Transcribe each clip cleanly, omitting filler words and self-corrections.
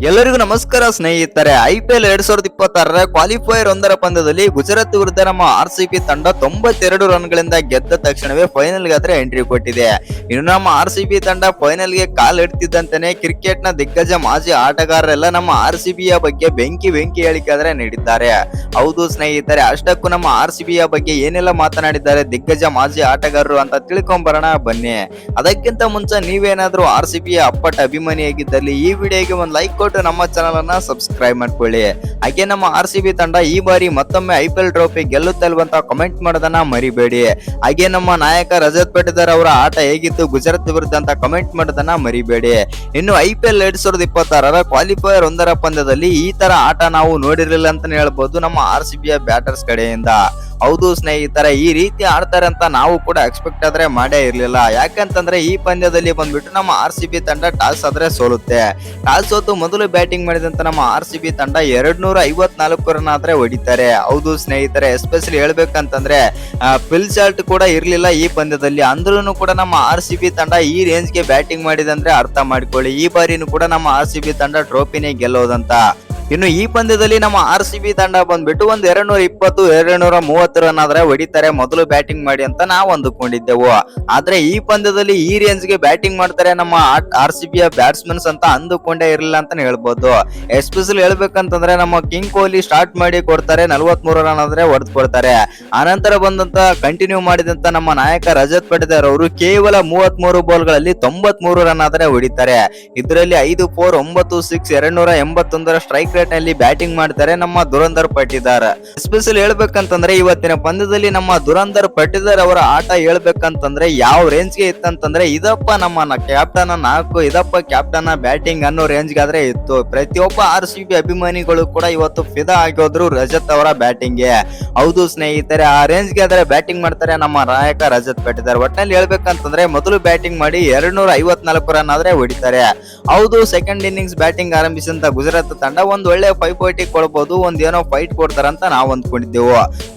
ಎಲ್ಲರಿಗೂ ನಮಸ್ಕಾರ ಸ್ನೇಹಿತರೆ. IPL 2026ರ ಕ್ವಾಲಿಫೈಯರ್ 1ರ ಪಂದ್ಯದಲ್ಲಿ ಗುಜರಾತ್ ವಿರುದ್ಧ ನಮ್ಮ RCB ತಂಡ 92 ರನ್ಗಳಿಂದ ಗೆದ್ದ ತಕ್ಷಣವೇ ಫೈನಲ್ ಗಾತ್ರ ಎಂಟ್ರಿ ಕೊಟ್ಟಿದೆ. ಇನ್ನು ನಮ್ಮ RCB ತಂಡ ಫೈನಲ್ ಗೆ ಕಾಲಿಡ್ತಿದ್ದಂತೆಯೇ ಕ್ರಿಕೆಟ್ ನ ದಿಗ್ಗಜ ಮಾಜಿ ಆಟಗಾರರೆಲ್ಲ ನಮ್ಮ RCB ಯ ಬಗ್ಗೆ ಬೆಂಕಿ ಹೇಳಿಕೆ ನೀಡಿದ್ದಾರೆ. ಹೌದು ಸ್ನೇಹಿತರೆ, ಅಷ್ಟಕ್ಕೂ ನಮ್ಮ RCB ಯ ಬಗ್ಗೆ ಏನೆಲ್ಲ ಮಾತನಾಡಿದ್ದಾರೆ ದಿಗ್ಗಜ ಮಾಜಿ ಆಟಗಾರರು ಅಂತ ತಿಳ್ಕೊಂಬರೋಣ ಬನ್ನಿ. ಅದಕ್ಕಿಂತ ಮುಂಚೆ ನೀವೇನಾದ್ರೂ RCB ಯ ಅಪ್ಪಟ ಅಭಿಮಾನಿಯಾಗಿದ್ದಲ್ಲಿ ಈ ವಿಡಿಯೋಗೆ ಒಂದು ಲೈಕ್ ಕೊಟ್ಟು ನಮ್ಮ ಚಾನಲ್ ಅನ್ನ ಸಬ್ಸ್ಕ್ರೈಬ್ ಮಾಡ್ಕೊಳ್ಳಿ. ಹಾಗೆ ನಮ್ಮ RCB ತಂಡ ಈ ಬಾರಿ ಮತ್ತೊಮ್ಮೆ IPL ಟ್ರೋಫಿ ಗೆಲ್ಲುತ್ತಲ್ವಂತ ಕಮೆಂಟ್ ಮಾಡೋದನ್ನ ಮರಿಬೇಡಿ. ಹಾಗೆ ನಮ್ಮ ನಾಯಕ ರಜತ್ ಪಟಿದಾರ್ ಅವರ ಆಟ ಹೇಗಿತ್ತು ಗುಜರಾತ್ ವಿರುದ್ಧ ಅಂತ ಕಮೆಂಟ್ ಮಾಡೋದನ್ನ ಮರಿಬೇಡಿ. ಇನ್ನು IPL 2026ರ ಕ್ವಾಲಿಫೈಯರ್ 1ರ ಪಂದ್ಯದಲ್ಲಿ ಈ ತರ ಆಟ ನಾವು ನೋಡಿರಲಿಲ್ಲ ಅಂತಾನೆ ಹೇಳ್ಬೋದು ನಮ್ಮ RCB ಯ ಬ್ಯಾಟರ್ಸ್ ಕಡೆಯಿಂದ. ಹೌದು ಸ್ನೇಹಿತರೆ, ಈ ರೀತಿ ಆಡ್ತಾರೆ ಅಂತ ನಾವು ಕೂಡ ಎಕ್ಸ್ಪೆಕ್ಟ್ ಆದ್ರೆ ಮಾಡೇ ಇರ್ಲಿಲ್ಲ. ಯಾಕಂತಂದ್ರೆ ಈ ಪಂದ್ಯದಲ್ಲಿ ಬಂದ್ಬಿಟ್ಟು ನಮ್ಮ RCB ತಂಡ ಟಾಸ್ ಆದ್ರೆ ಸೋಲುತ್ತೆ. ಟಾಸ್ ಸೋತು ಮೊದಲು ಬ್ಯಾಟಿಂಗ್ ಮಾಡಿದಂತ ನಮ್ಮ RCB ತಂಡ 254 ರನ್ ಆದ್ರೆ ಹೊಡಿತಾರೆ. ಹೌದು ಸ್ನೇಹಿತರೆ, ಎಸ್ಪೆಷಲಿ ಹೇಳ್ಬೇಕಂತಂದ್ರೆ ಫಿಲ್ ಶಾರ್ಟ್ ಕೂಡ ಇರ್ಲಿಲ್ಲ ಈ ಪಂದ್ಯದಲ್ಲಿ. ಅಂದ್ರೂ ಕೂಡ ನಮ್ಮ RCB ತಂಡ ಈ ರೇಂಜ್ ಗೆ ಬ್ಯಾಟಿಂಗ್ ಮಾಡಿದಂದ್ರೆ ಅರ್ಥ ಮಾಡ್ಕೊಳ್ಳಿ, ಈ ಬಾರಿನೂ ಕೂಡ ನಮ್ಮ RCB ತಂಡ ಟ್ರೋಫಿನೇ ಗೆಲ್ಲೋದಂತ. ಇನ್ನು ಈ ಪಂದ್ಯದಲ್ಲಿ ನಮ್ಮ RCB ತಂಡ ಬಂದ್ಬಿಟ್ಟು ಒಂದು 220 230 ರನ್ ಆದ್ರೆ ಹೊಡಿತಾರೆ ಮೊದಲು ಬ್ಯಾಟಿಂಗ್ ಮಾಡಿ ಅಂತ ನಾವು ಅಂದುಕೊಂಡಿದ್ದೆವು. ಆದ್ರೆ ಈ ಪಂದ್ಯದಲ್ಲಿ ಈ ರೇಂಜ್ ಗೆ ಬ್ಯಾಟಿಂಗ್ ಮಾಡ್ತಾರೆ ನಮ್ಮ RCB ಯ ಬ್ಯಾಟ್ಸ್ಮನ್ಸ್ ಅಂತ ಅಂದುಕೊಂಡೇ ಇರಲಿಲ್ಲ ಅಂತಾನೆ ಹೇಳ್ಬೋದು. ಎಸ್ಪೆಷಲಿ ಹೇಳ್ಬೇಕಂತಂದ್ರೆ ನಮ್ಮ ಕಿಂಗ್ ಕೊಹ್ಲಿ ಸ್ಟಾರ್ಟ್ ಮಾಡಿ ಕೊಡ್ತಾರೆ, 43 ರನ್ ಆದ್ರೆ ಹೊಡೆದು ಕೊಡ್ತಾರೆ. ಆನಂತರ ಬಂದಂತ ಕಂಟಿನ್ಯೂ ಮಾಡಿದಂತ ನಮ್ಮ ನಾಯಕ ರಜತ್ ಪಟಿದಾರ್ ಅವರು ಕೇವಲ 33 ಬಾಲ್ ಗಳಲ್ಲಿ 93 ರನ್ ಆದ್ರೆ ಹೊಡಿತಾರೆ. ಇದರಲ್ಲಿ 5 4 9 6 281 ಸ್ಟ್ರೈಕ್ ರೇಟ್ ನಲ್ಲಿ ಬ್ಯಾಟಿಂಗ್ ಮಾಡ್ತಾರೆ ನಮ್ಮ ದುರಂದರ್ ಪಟಿದಾರ್. ಎಸ್ಪೆಷಲಿ ಹೇಳ್ಬೇಕಂತಂದ್ರೆ ಇವತ್ತಿನ ಪಂದ್ಯದಲ್ಲಿ ನಮ್ಮ ದುರಂದರ್ ಪಟಿದಾರ್ ಅವರ ಆಟ ಹೇಳ್ಬೇಕಂತಂದ್ರೆ ಯಾವ ರೇಂಜ್ ಗೆ ಇತ್ತಂತಂದ್ರೆ ಇದಪ್ಪ ನಮ್ಮ ಕ್ಯಾಪ್ಟನ್ ಇದಪ್ಪ ಕ್ಯಾಪ್ಟನ್ ಬ್ಯಾಟಿಂಗ್ ಅನ್ನೋ ರೇಂಜ್ ಗಾದ್ರೆ ಇತ್ತು. ಪ್ರತಿಯೊಬ್ಬ RCB ಅಭಿಮಾನಿಗಳು ಕೂಡ ಇವತ್ತು ಫಿದಾ ಆಗೋದ್ರು ರಜತ್ ಅವರ ಬ್ಯಾಟಿಂಗ್ ಗೆ. ಹೌದು ಸ್ನೇಹಿತರೆ, ಆ ರೇಂಜ್ ಗೆ ಆದ್ರೆ ಬ್ಯಾಟಿಂಗ್ ಮಾಡ್ತಾರೆ ನಮ್ಮ ನಾಯಕ ರಜತ್ ಪಟಿದಾರ್. ಒಟ್ಟಿನಲ್ಲಿ ಹೇಳ್ಬೇಕಂತಂದ್ರೆ ಮೊದಲು ಬ್ಯಾಟಿಂಗ್ ಮಾಡಿ 254 ರನ್ ಆದ್ರೆ ಹೊಡಿತಾರೆ. ಹೌದು, ಸೆಕೆಂಡ್ ಇನ್ನಿಂಗ್ಸ್ ಬ್ಯಾಟಿಂಗ್ ಆರಂಭಿಸಿದಂತ ಗುಜರಾತ್ ತಂಡ ಒಂದ್ ಒಳ್ಳೆ ಪೈಪೋಟಿ ಕೊಡಬಹುದು, ಒಂದೇನೋ ಫೈಟ್ ಕೊಡ್ತಾರಂತ ನಾವು ಅಂದ್ಕೊಂಡಿದ್ದೆವು.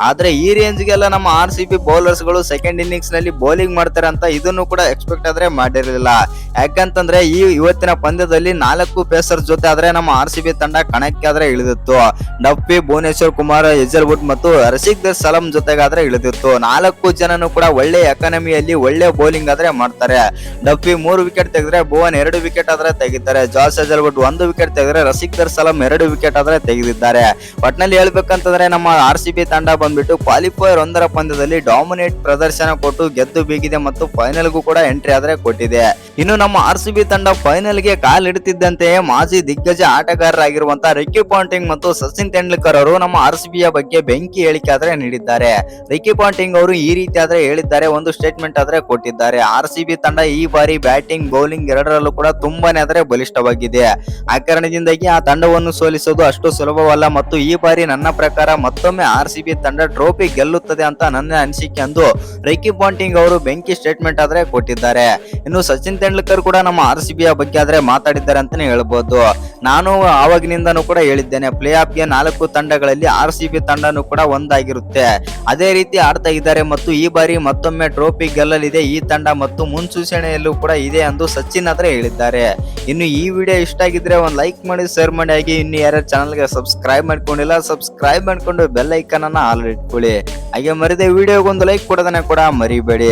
ಆದ್ರೆ ಈ ರೇಂಜ್ ಗೆಲ್ಲ ನಮ್ಮ RCB ಬೌಲರ್ಸ್ ಗಳು ಸೆಕೆಂಡ್ ಇನ್ನಿಂಗ್ಸ್ ನಲ್ಲಿ ಬೌಲಿಂಗ್ ಮಾಡ್ತಾರೆ ಅಂತ ಇದನ್ನು ಕೂಡ ಎಕ್ಸ್ಪೆಕ್ಟ್ ಆದ್ರೆ ಮಾಡಿರಲಿಲ್ಲ. ಯಾಕಂತಂದ್ರೆ ಈ ಇವತ್ತಿನ ಪಂದ್ಯದಲ್ಲಿ 4 ಪೇಸರ್ ಜೊತೆ ಆದ್ರೆ ನಮ್ಮ RCB ತಂಡ ಕಣಕ್ಕೆ ಆದ್ರೆ ಇಳಿದಿತ್ತು. ಡಫಿ, ಭುವನೇಶ್ವರ್ ಕುಮಾರ್, ಹೆಜಲ್ವುಡ್ ಮತ್ತು ರಶೀದ್ ಸಲಾಂ ಜೊತೆಗಾದ್ರೆ ಇಳಿದಿತ್ತು. 4 ಜನನು ಕೂಡ ಒಳ್ಳೆ ಎಕಾನಮಿಯಲ್ಲಿ ಒಳ್ಳೆ ಬೌಲಿಂಗ್ ಆದ್ರೆ ಮಾಡ್ತಾರೆ. ಡಫಿ 3 ವಿಕೆಟ್ ತೆಗೆದ್ರೆ ಭುವನ್ 2 ವಿಕೆಟ್ ಆದ್ರೆ ತೆಗಿತಾರೆ. ಜಾಸ್ ಹೆಜಲ್ವುಡ್ 1 ವಿಕೆಟ್ ತೆಗೆದ್ರೆ ರಶೀದ್ ಸಲಾಂ 2 ವಿಕೆಟ್ ಆದ್ರೆ ತೆಗೆದಿದ್ದಾರೆ. ಒಟ್ನಲ್ಲಿ ಹೇಳ್ಬೇಕಂತಂದ್ರೆ ನಮ್ಮ RCB ತಂಡ ಬಂದ್ಬಿಟ್ಟು ಕ್ವಾಲಿಫೈಯರ್ 1ರ ಪಂದ್ಯದಲ್ಲಿ ಡಾಮಿನೇಟ್ ಪ್ರದರ್ಶನ ಕೊಟ್ಟು ಗೆದ್ದು ಬೀಗಿದೆ ಮತ್ತು ಫೈನಲ್ ಗೂ ಕೂಡ ಎಂಟ್ರಿ ಆದ್ರೆ ಕೊಟ್ಟಿದೆ. ಇನ್ನು ನಮ್ಮ RCB ತಂಡ ಫೈನಲ್ ಗೆ ಕಾಲಿಡುತ್ತಿದ್ದಂತೆಯೇ ಮಾಜಿ ದಿಗ್ಗಜ ಆಟಗಾರರಾಗಿರುವಂತಹ ರಿಕಿ ಪಾಂಟಿಂಗ್ ಮತ್ತು ಸಚಿನ್ ತೆಂಡೂಲ್ಕರ್ ಅವರು ನಮ್ಮ RCB ಯ ಬಗ್ಗೆ ಬೆಂಕಿ ಹೇಳಿಕೆ ಆದ್ರೆ ನೀಡಿದ್ದಾರೆ. ರಿಕಿ ಪಾಂಟಿಂಗ್ ಅವರು ಈ ರೀತಿ ಆದ್ರೆ ಹೇಳಿದ್ದಾರೆ, ಒಂದು ಸ್ಟೇಟ್ಮೆಂಟ್ ಆದ್ರೆ ಕೊಟ್ಟಿದ್ದಾರೆ. RCB ತಂಡ ಈ ಬಾರಿ ಬ್ಯಾಟಿಂಗ್ ಬೌಲಿಂಗ್ ಎರಡರಲ್ಲೂ ಕೂಡ ತುಂಬಾನೇ ಆದ್ರೆ ಬಲಿಷ್ಠವಾಗಿದೆ. ಆ ಕಾರಣದಿಂದಾಗಿ ಆ ತಂಡವನ್ನು ಸೋಲಿಸೋದು ಅಷ್ಟು ಸುಲಭವಲ್ಲ ಮತ್ತು ಈ ಬಾರಿ ನನ್ನ ಪ್ರಕಾರ ಮತ್ತೊಮ್ಮೆ RCB ತಂಡ ಟ್ರೋಫಿ ಗೆಲ್ಲುತ್ತದೆ ಅಂತ ನನ್ನ ಅನಿಸಿಕೆ ಎಂದು ರಿಕಿ ಪಾಂಟಿಂಗ್ ಅವರು ಬೆಂಕಿ ಸ್ಟೇಟ್ಮೆಂಟ್ ಆದ್ರೆ ಕೊಟ್ಟಿದ್ದಾರೆ. ಇನ್ನು ಸಚಿನ್ ತೆಂಡೂಲ್ಕರ್ ಕೂಡ ನಮ್ಮ RCB ಯ ಬಗ್ಗೆ ಆದ್ರೆ ಮಾತಾಡಿದ್ದಾರೆ ಅಂತಾನೆ ಹೇಳ್ಬೋದು. ನಾನು ಆವಾಗಿನಿಂದನೂ ಕೂಡ ಹೇಳಿದ್ದೇನೆ, ಪ್ಲೇ ಆಫ್ ಗೆ 4 ತಂಡಗಳಲ್ಲಿ RCB ತಂಡನೂ ಕೂಡ ಒಂದಾಗಿರುತ್ತೆ. ಅದೇ ರೀತಿ ಆಡ್ತಾ ಇದ್ದಾರೆ ಮತ್ತು ಈ ಬಾರಿ ಮತ್ತೊಮ್ಮೆ ಟ್ರೋಫಿ ಗೆಲ್ಲಲಿದೆ ಈ ತಂಡ ಮತ್ತು ಮುನ್ಸೂಚನೆಯಲ್ಲೂ ಕೂಡ ಇದೆ ಎಂದು ಸಚಿನ್ ಆದ್ರೆ ಹೇಳಿದ್ದಾರೆ. ಇನ್ನು ಈ ವಿಡಿಯೋ ಇಷ್ಟ ಆಗಿದ್ರೆ ಒಂದು ಲೈಕ್ ಮಾಡಿ, ಶೇರ್ ಮಾಡಿ. ಹಾಗೆ ಇನ್ನು ಯಾರು ಚಾನಲ್ಗೆ ಸಬ್ಸ್ಕ್ರೈಬ್ ಮಾಡ್ಕೊಂಡಿಲ್ಲ ಸಬ್ಸ್ಕ್ರೈಬ್ ಮಾಡ್ಕೊಂಡು ಬೆಲ್ ಐಕನ್ ಅನ್ನ ಆಲ್ ಇಟ್ಕೊಳ್ಳಿ. ಹಾಗೆ ಮರಿದೆ ವಿಡಿಯೋಗೊಂದು ಲೈಕ್ ಕೊಡೋದನ್ನ ಕೂಡ ಮರಿಬೇಡಿ.